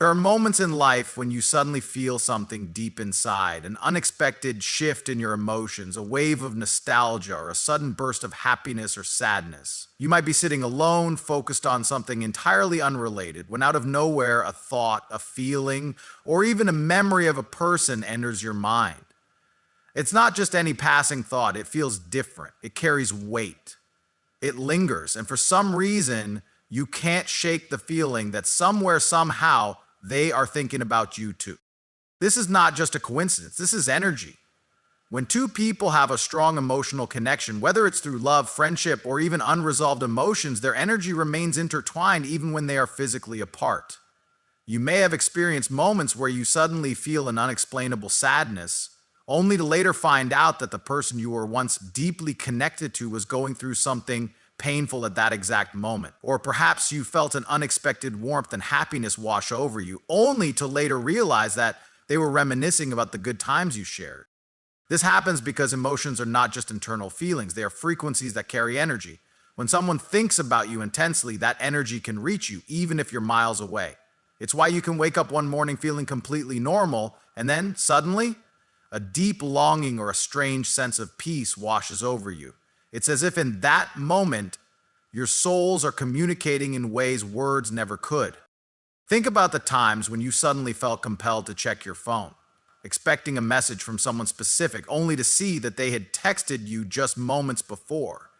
There are moments in life when you suddenly feel something deep inside, an unexpected shift in your emotions, a wave of nostalgia, or a sudden burst of happiness or sadness. You might be sitting alone, focused on something entirely unrelated, when out of nowhere a thought, a feeling, or even a memory of a person enters your mind. It's not just any passing thought, it feels different. It carries weight. It lingers, and for some reason, you can't shake the feeling that somewhere, somehow, they are thinking about you too. This is not just a coincidence, this is energy. When two people have a strong emotional connection, whether it's through love, friendship, or even unresolved emotions, their energy remains intertwined even when they are physically apart. You may have experienced moments where you suddenly feel an unexplainable sadness, only to later find out that the person you were once deeply connected to was going through something painful at that exact moment. Or perhaps you felt an unexpected warmth and happiness wash over you, only to later realize that they were reminiscing about the good times you shared. This happens because emotions are not just internal feelings, they are frequencies that carry energy. When someone thinks about you intensely, that energy can reach you, even if you're miles away. It's why you can wake up one morning feeling completely normal, and then, suddenly, a deep longing or a strange sense of peace washes over you. It's as if in that moment, your souls are communicating in ways words never could. Think about the times when you suddenly felt compelled to check your phone, expecting a message from someone specific, only to see that they had texted you just moments before.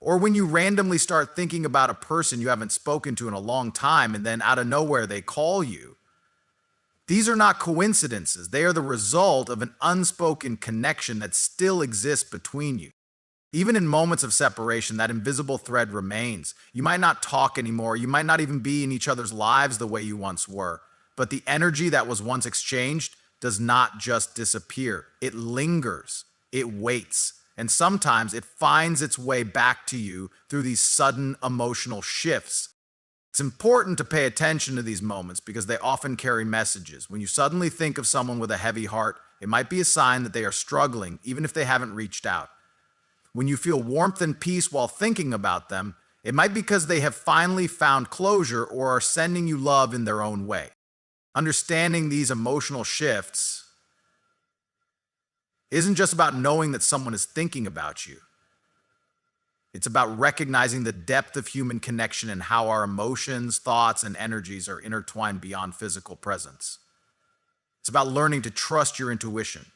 Or when you randomly start thinking about a person you haven't spoken to in a long time, and then out of nowhere they call you. These are not coincidences. They are the result of an unspoken connection that still exists between you. Even in moments of separation, that invisible thread remains. You might not talk anymore, you might not even be in each other's lives the way you once were, but the energy that was once exchanged does not just disappear. It lingers, it waits, and sometimes it finds its way back to you through these sudden emotional shifts. It's important to pay attention to these moments because they often carry messages. When you suddenly think of someone with a heavy heart, it might be a sign that they are struggling, even if they haven't reached out. When you feel warmth and peace while thinking about them, it might be because they have finally found closure or are sending you love in their own way. Understanding these emotional shifts isn't just about knowing that someone is thinking about you. It's about recognizing the depth of human connection and how our emotions, thoughts, and energies are intertwined beyond physical presence. It's about learning to trust your intuition,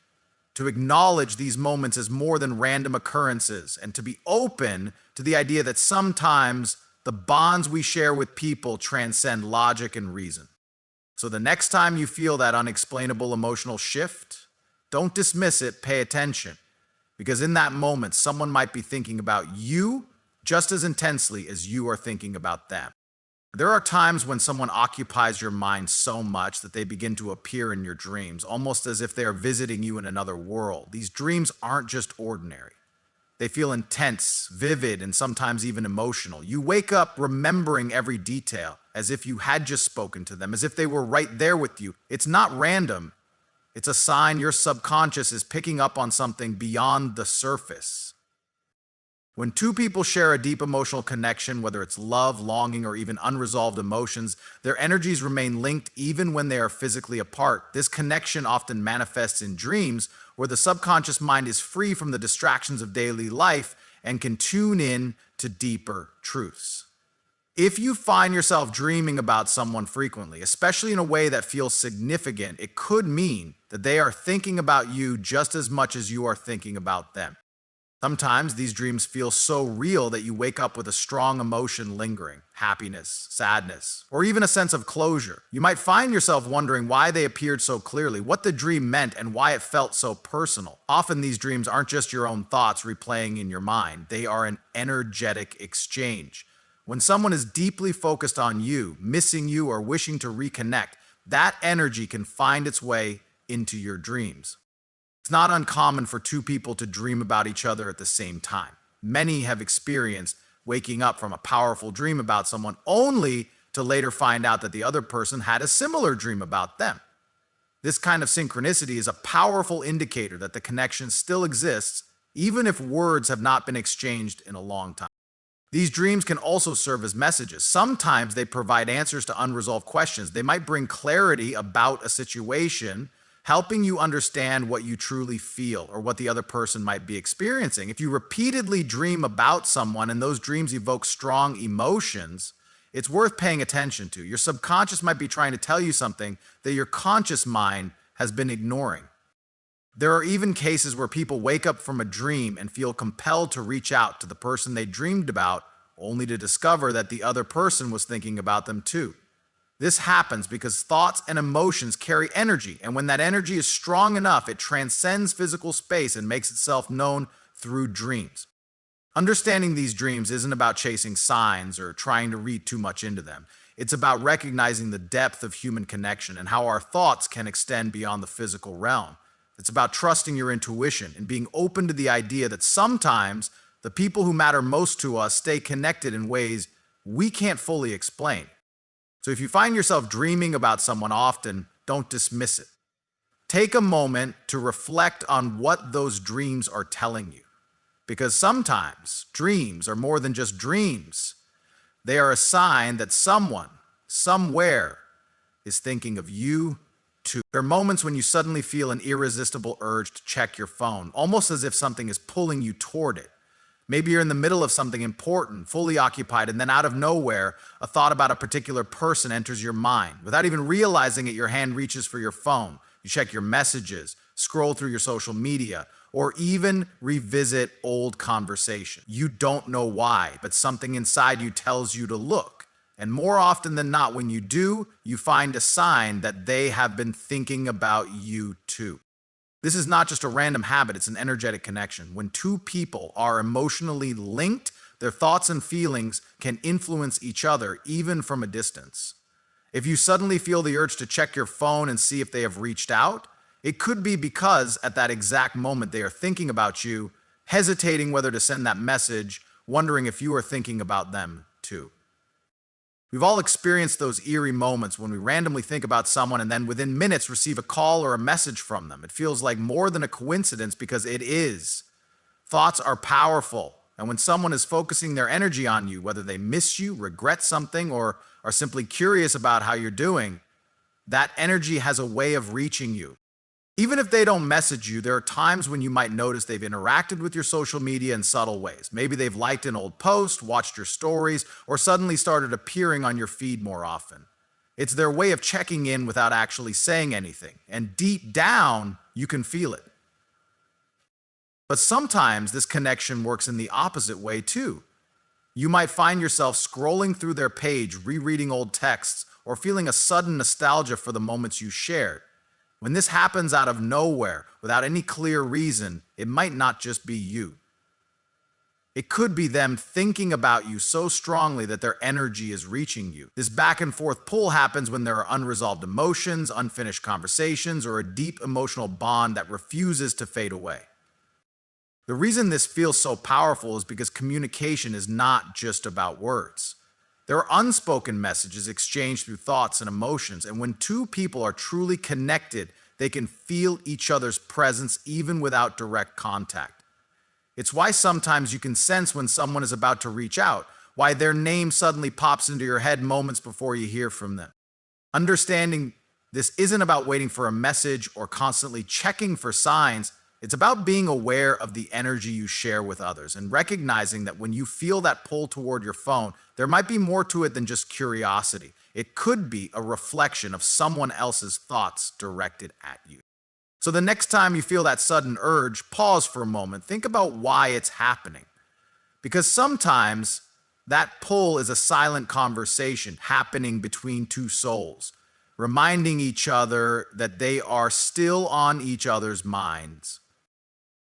to acknowledge these moments as more than random occurrences, and to be open to the idea that sometimes the bonds we share with people transcend logic and reason. So the next time you feel that unexplainable emotional shift, don't dismiss it, pay attention. Because in that moment, someone might be thinking about you just as intensely as you are thinking about them. There are times when someone occupies your mind so much that they begin to appear in your dreams, almost as if they are visiting you in another world. These dreams aren't just ordinary. They feel intense, vivid, and sometimes even emotional. You wake up remembering every detail, as if you had just spoken to them, as if they were right there with you. It's not random. It's a sign your subconscious is picking up on something beyond the surface. When two people share a deep emotional connection, whether it's love, longing, or even unresolved emotions, their energies remain linked even when they are physically apart. This connection often manifests in dreams, where the subconscious mind is free from the distractions of daily life and can tune in to deeper truths. If you find yourself dreaming about someone frequently, especially in a way that feels significant, it could mean that they are thinking about you just as much as you are thinking about them. Sometimes these dreams feel so real that you wake up with a strong emotion lingering, happiness, sadness, or even a sense of closure. You might find yourself wondering why they appeared so clearly, what the dream meant, and why it felt so personal. Often these dreams aren't just your own thoughts replaying in your mind. They are an energetic exchange. When someone is deeply focused on you, missing you, or wishing to reconnect, that energy can find its way into your dreams. It's not uncommon for two people to dream about each other at the same time. Many have experienced waking up from a powerful dream about someone only to later find out that the other person had a similar dream about them. This kind of synchronicity is a powerful indicator that the connection still exists, even if words have not been exchanged in a long time. These dreams can also serve as messages. Sometimes they provide answers to unresolved questions. They might bring clarity about a situation, helping you understand what you truly feel or what the other person might be experiencing. If you repeatedly dream about someone and those dreams evoke strong emotions, it's worth paying attention to. Your subconscious might be trying to tell you something that your conscious mind has been ignoring. There are even cases where people wake up from a dream and feel compelled to reach out to the person they dreamed about, only to discover that the other person was thinking about them too. This happens because thoughts and emotions carry energy, and when that energy is strong enough, it transcends physical space and makes itself known through dreams. Understanding these dreams isn't about chasing signs or trying to read too much into them. It's about recognizing the depth of human connection and how our thoughts can extend beyond the physical realm. It's about trusting your intuition and being open to the idea that sometimes the people who matter most to us stay connected in ways we can't fully explain. So if you find yourself dreaming about someone often, don't dismiss it. Take a moment to reflect on what those dreams are telling you. Because sometimes dreams are more than just dreams. They are a sign that someone, somewhere, is thinking of you too. There are moments when you suddenly feel an irresistible urge to check your phone, almost as if something is pulling you toward it. Maybe you're in the middle of something important, fully occupied, and then out of nowhere, a thought about a particular person enters your mind. Without even realizing it, your hand reaches for your phone. You check your messages, scroll through your social media, or even revisit old conversation. You don't know why, but something inside you tells you to look. And more often than not, when you do, you find a sign that they have been thinking about you too. This is not just a random habit, it's an energetic connection. When two people are emotionally linked, their thoughts and feelings can influence each other, even from a distance. If you suddenly feel the urge to check your phone and see if they have reached out, it could be because at that exact moment they are thinking about you, hesitating whether to send that message, wondering if you are thinking about them too. We've all experienced those eerie moments when we randomly think about someone and then within minutes receive a call or a message from them. It feels like more than a coincidence because it is. Thoughts are powerful, and when someone is focusing their energy on you, whether they miss you, regret something, or are simply curious about how you're doing, that energy has a way of reaching you. Even if they don't message you, there are times when you might notice they've interacted with your social media in subtle ways. Maybe they've liked an old post, watched your stories, or suddenly started appearing on your feed more often. It's their way of checking in without actually saying anything, and deep down, you can feel it. But sometimes this connection works in the opposite way too. You might find yourself scrolling through their page, rereading old texts, or feeling a sudden nostalgia for the moments you shared. When this happens out of nowhere, without any clear reason, it might not just be you. It could be them thinking about you so strongly that their energy is reaching you. This back and forth pull happens when there are unresolved emotions, unfinished conversations, or a deep emotional bond that refuses to fade away. The reason this feels so powerful is because communication is not just about words. There are unspoken messages exchanged through thoughts and emotions, and when two people are truly connected, they can feel each other's presence even without direct contact. It's why sometimes you can sense when someone is about to reach out, why their name suddenly pops into your head moments before you hear from them. Understanding this isn't about waiting for a message or constantly checking for signs. It's about being aware of the energy you share with others and recognizing that when you feel that pull toward your phone, there might be more to it than just curiosity. It could be a reflection of someone else's thoughts directed at you. So the next time you feel that sudden urge, pause for a moment. Think about why it's happening. Because sometimes that pull is a silent conversation happening between two souls, reminding each other that they are still on each other's minds.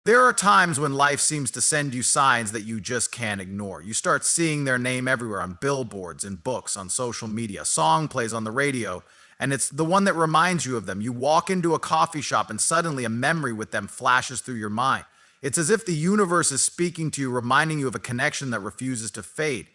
There are times when life seems to send you signs that you just can't ignore. You start seeing their name everywhere on billboards, in books, on social media. A song plays on the radio, and it's the one that reminds you of them. You walk into a coffee shop and suddenly a memory with them flashes through your mind. It's as if the universe is speaking to you, reminding you of a connection that refuses to fade.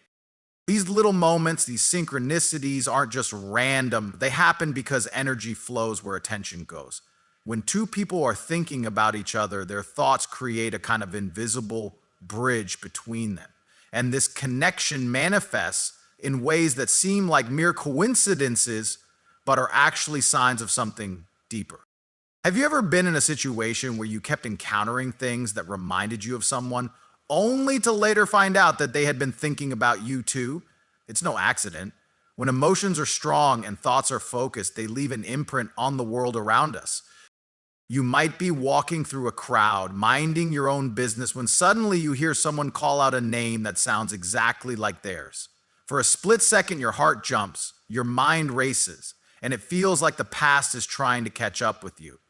These little moments, these synchronicities aren't just random. They happen because energy flows where attention goes. When two people are thinking about each other, their thoughts create a kind of invisible bridge between them. And this connection manifests in ways that seem like mere coincidences, but are actually signs of something deeper. Have you ever been in a situation where you kept encountering things that reminded you of someone, only to later find out that they had been thinking about you too? It's no accident. When emotions are strong and thoughts are focused, they leave an imprint on the world around us. You might be walking through a crowd, minding your own business, when suddenly you hear someone call out a name that sounds exactly like theirs. For a split second, your heart jumps, your mind races, and it feels like the past is trying to catch up with you.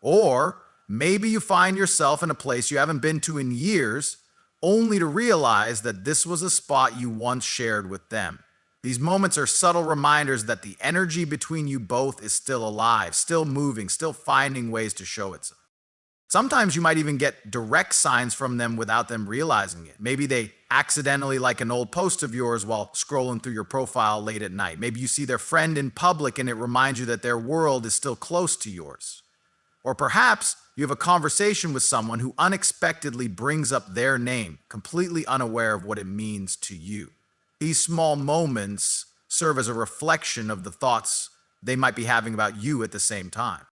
Or maybe you find yourself in a place you haven't been to in years, only to realize that this was a spot you once shared with them. These moments are subtle reminders that the energy between you both is still alive, still moving, still finding ways to show itself. Sometimes you might even get direct signs from them without them realizing it. Maybe they accidentally like an old post of yours while scrolling through your profile late at night. Maybe you see their friend in public and it reminds you that their world is still close to yours. Or perhaps you have a conversation with someone who unexpectedly brings up their name, completely unaware of what it means to you. These small moments serve as a reflection of the thoughts they might be having about you at the same time.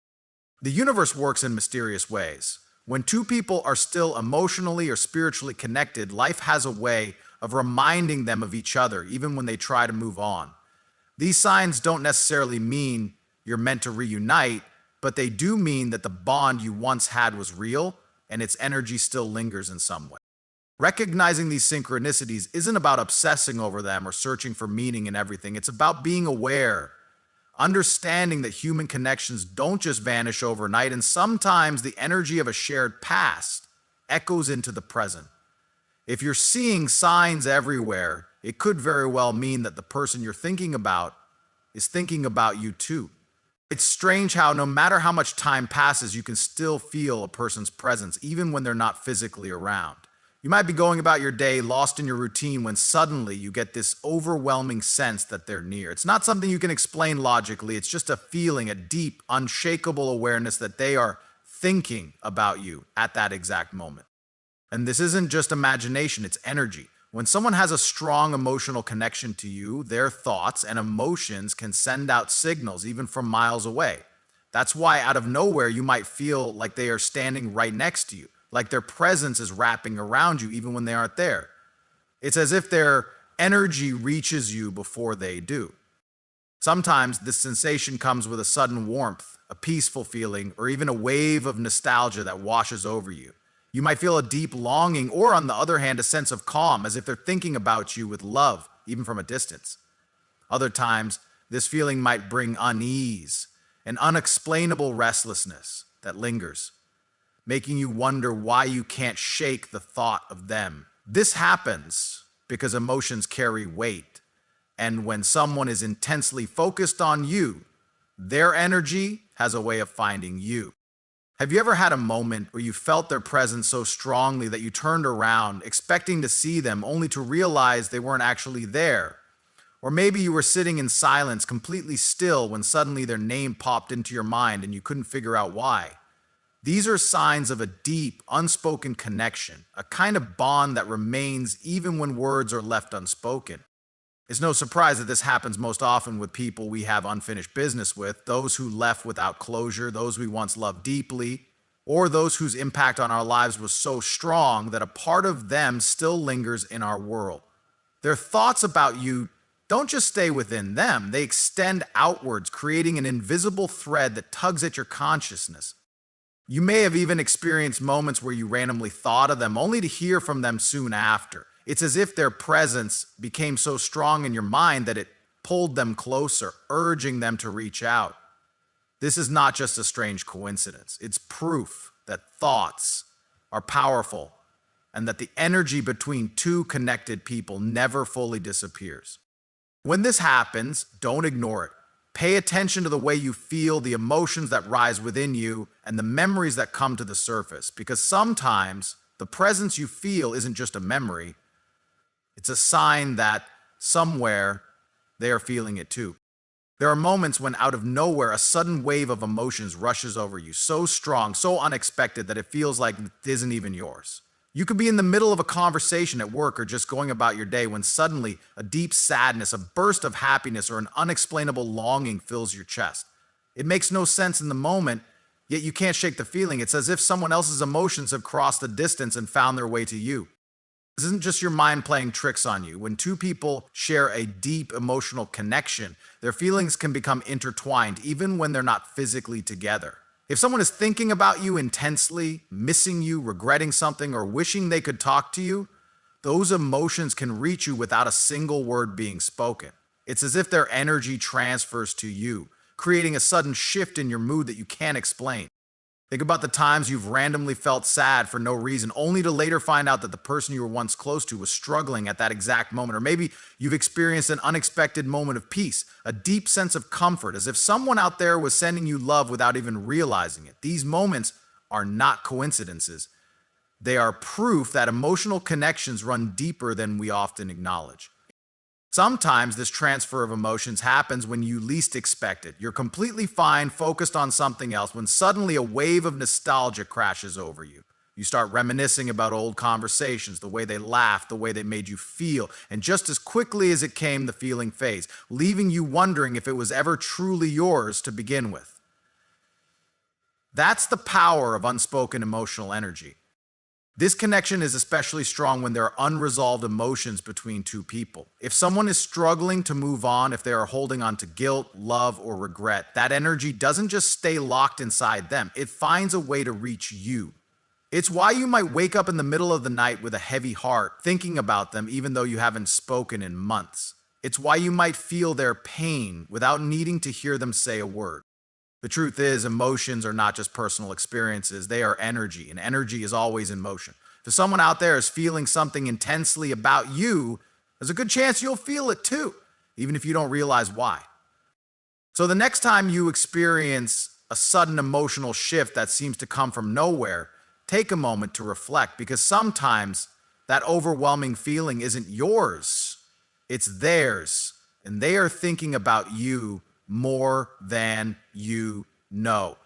The universe works in mysterious ways. When two people are still emotionally or spiritually connected, life has a way of reminding them of each other, even when they try to move on. These signs don't necessarily mean you're meant to reunite, but they do mean that the bond you once had was real and its energy still lingers in some way. Recognizing these synchronicities isn't about obsessing over them or searching for meaning in everything. It's about being aware, understanding that human connections don't just vanish overnight, and sometimes the energy of a shared past echoes into the present. If you're seeing signs everywhere, it could very well mean that the person you're thinking about is thinking about you too. It's strange how no matter how much time passes, you can still feel a person's presence, even when they're not physically around. You might be going about your day lost in your routine when suddenly you get this overwhelming sense that they're near. It's not something you can explain logically. It's just a feeling, a deep, unshakable awareness that they are thinking about you at that exact moment. And this isn't just imagination, it's energy. When someone has a strong emotional connection to you, their thoughts and emotions can send out signals even from miles away. That's why out of nowhere you might feel like they are standing right next to you, like their presence is wrapping around you even when they aren't there. It's as if their energy reaches you before they do. Sometimes this sensation comes with a sudden warmth, a peaceful feeling, or even a wave of nostalgia that washes over you. You might feel a deep longing, or on the other hand, a sense of calm, as if they're thinking about you with love, even from a distance. Other times, this feeling might bring unease, an unexplainable restlessness that lingers, making you wonder why you can't shake the thought of them. This happens because emotions carry weight, and when someone is intensely focused on you, their energy has a way of finding you. Have you ever had a moment where you felt their presence so strongly that you turned around, expecting to see them, only to realize they weren't actually there? Or maybe you were sitting in silence, completely still, when suddenly their name popped into your mind and you couldn't figure out why. These are signs of a deep, unspoken connection, a kind of bond that remains even when words are left unspoken. It's no surprise that this happens most often with people we have unfinished business with, those who left without closure, those we once loved deeply, or those whose impact on our lives was so strong that a part of them still lingers in our world. Their thoughts about you don't just stay within them, they extend outwards, creating an invisible thread that tugs at your consciousness. You may have even experienced moments where you randomly thought of them, only to hear from them soon after. It's as if their presence became so strong in your mind that it pulled them closer, urging them to reach out. This is not just a strange coincidence. It's proof that thoughts are powerful and that the energy between two connected people never fully disappears. When this happens, don't ignore it. Pay attention to the way you feel, the emotions that rise within you, and the memories that come to the surface, because sometimes the presence you feel isn't just a memory, it's a sign that somewhere they are feeling it too. There are moments when out of nowhere, a sudden wave of emotions rushes over you, so strong, so unexpected that it feels like it isn't even yours. You could be in the middle of a conversation at work or just going about your day when suddenly a deep sadness, a burst of happiness, or an unexplainable longing fills your chest. It makes no sense in the moment, yet you can't shake the feeling. It's as if someone else's emotions have crossed the distance and found their way to you. This isn't just your mind playing tricks on you. When two people share a deep emotional connection, their feelings can become intertwined even when they're not physically together. If someone is thinking about you intensely, missing you, regretting something, or wishing they could talk to you, those emotions can reach you without a single word being spoken. It's as if their energy transfers to you, creating a sudden shift in your mood that you can't explain. Think about the times you've randomly felt sad for no reason, only to later find out that the person you were once close to was struggling at that exact moment. Or maybe you've experienced an unexpected moment of peace, a deep sense of comfort, as if someone out there was sending you love without even realizing it. These moments are not coincidences. They are proof that emotional connections run deeper than we often acknowledge. Sometimes this transfer of emotions happens when you least expect it. You're completely fine, focused on something else, when suddenly a wave of nostalgia crashes over you. You start reminiscing about old conversations, the way they laughed, the way they made you feel, and just as quickly as it came, the feeling fades, leaving you wondering if it was ever truly yours to begin with. That's the power of unspoken emotional energy. This connection is especially strong when there are unresolved emotions between two people. If someone is struggling to move on, if they are holding on to guilt, love, or regret, that energy doesn't just stay locked inside them, it finds a way to reach you. It's why you might wake up in the middle of the night with a heavy heart, thinking about them even though you haven't spoken in months. It's why you might feel their pain without needing to hear them say a word. The truth is, emotions are not just personal experiences, they are energy, and energy is always in motion. If someone out there is feeling something intensely about you, there's a good chance you'll feel it too, even if you don't realize why. So the next time you experience a sudden emotional shift that seems to come from nowhere, take a moment to reflect, because sometimes that overwhelming feeling isn't yours, it's theirs, and they are thinking about you more than you know.